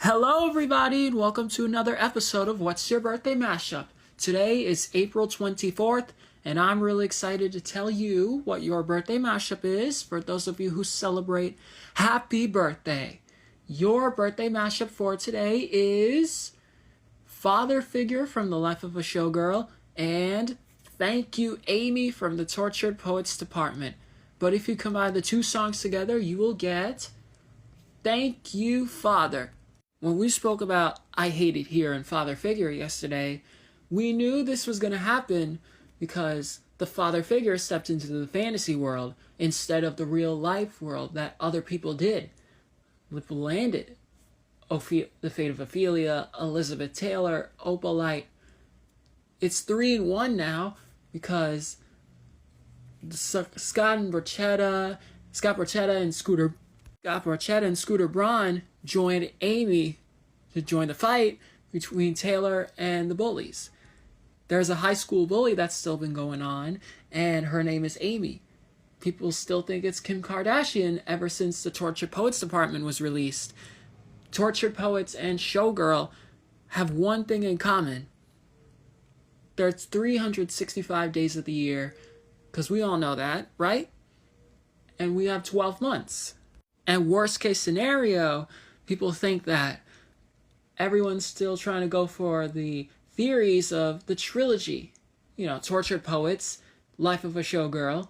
Hello everybody and welcome to another episode of What's Your Birthday Mashup. Today is April 24th and I'm really excited to tell you what your birthday mashup is for those of you who celebrate happy birthday. Your birthday mashup for today is Father Figure from The Life of a Showgirl and Thank You AIMee from the Tortured Poets Department. But if you combine the two songs together, you will get Thank You Father. When we spoke about I Hate It Here and Father Figure yesterday, we knew this was going to happen because the father figure stepped into the fantasy world instead of the real life world that other people did. With Landed, The Fate of Ophelia, Elizabeth Taylor, Opalite. It's 3 in 1 now because Scott Borchetta and Scooter Braun joined AIMee to join the fight between Taylor and the bullies. There's a high school bully that's still been going on, and her name is AIMee. People still think it's Kim Kardashian ever since the Tortured Poets Department was released. Tortured Poets and Showgirl have one thing in common. There's 365 days of the year, because we all know that, right? And we have 12 months. And worst case scenario, people think that everyone's still trying to go for the theories of the trilogy. You know, Tortured Poets, Life of a Showgirl,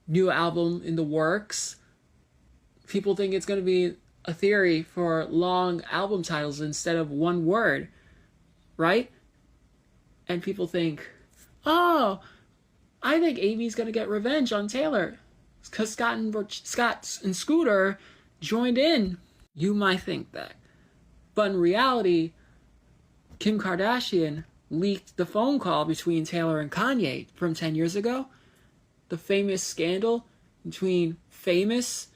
new album in the works. People think it's going to be a theory for long album titles instead of one word, right? And people think, oh, I think AIMee's going to get revenge on Taylor because Scott and Scooter joined in. You might think that. But in reality, Kim Kardashian leaked the phone call between Taylor and Kanye from 10 years ago. The famous scandal between Famous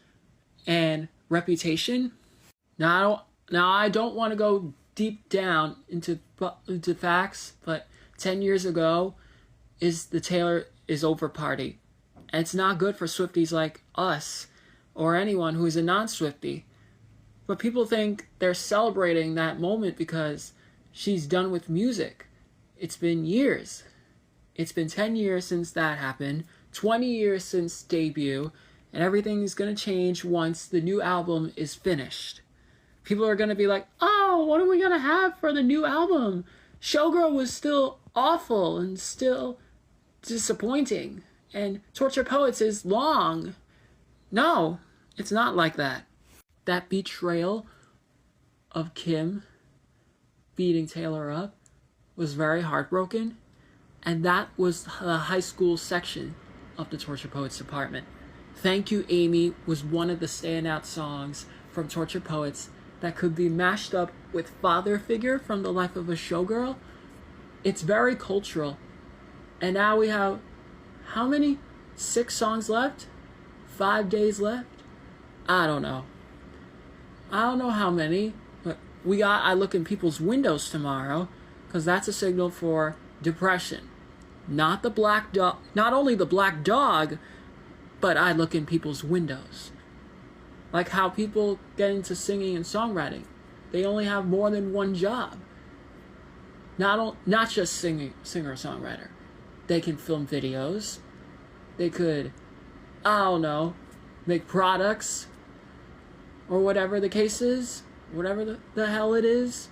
and Reputation. Now I don't want to go deep down into facts, but 10 years ago is the Taylor is Over party. And it's not good for Swifties like us or anyone who is a non-Swiftie. But people think they're celebrating that moment because she's done with music. It's been years. It's been 10 years since that happened, 20 years since debut, and everything is going to change once the new album is finished. People are going to be like, oh, what are we going to have for the new album? Showgirl was still awful and still disappointing. And Tortured Poets is long. No, it's not like that. That betrayal of Kim beating Taylor up was very heartbroken. And that was the high school section of the Tortured Poets Department. Thank You AIMee was one of the standout songs from Tortured Poets that could be mashed up with Father Figure from The Life of a Showgirl. It's very cultural. And now we have how many? 6 songs left? 5 days left? I don't know how many, but I look in people's windows tomorrow because that's a signal for depression. Not the black dog, not only the black dog, but I look in people's windows. Like how people get into singing and songwriting. They only have more than one job. Not just singer-songwriter. They can film videos. They could, I don't know, make products or whatever the case is, whatever the hell it is.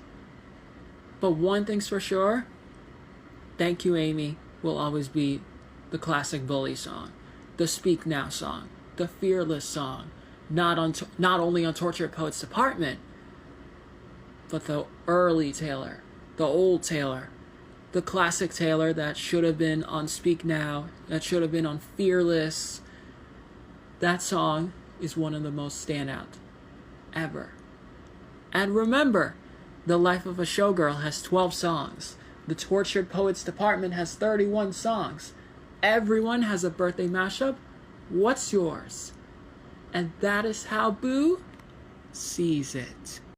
But one thing's for sure, Thank You AIMee will always be the classic bully song, the Speak Now song, the Fearless song, not only on Tortured Poets Department, but the early Taylor, the old Taylor, the classic Taylor that should have been on Speak Now, that should have been on Fearless. That song is one of the most standout ever. And remember, The Life of a Showgirl has 12 songs. The Tortured Poets Department has 31 songs. Everyone has a birthday mashup. What's yours? And that is how Boo sees it.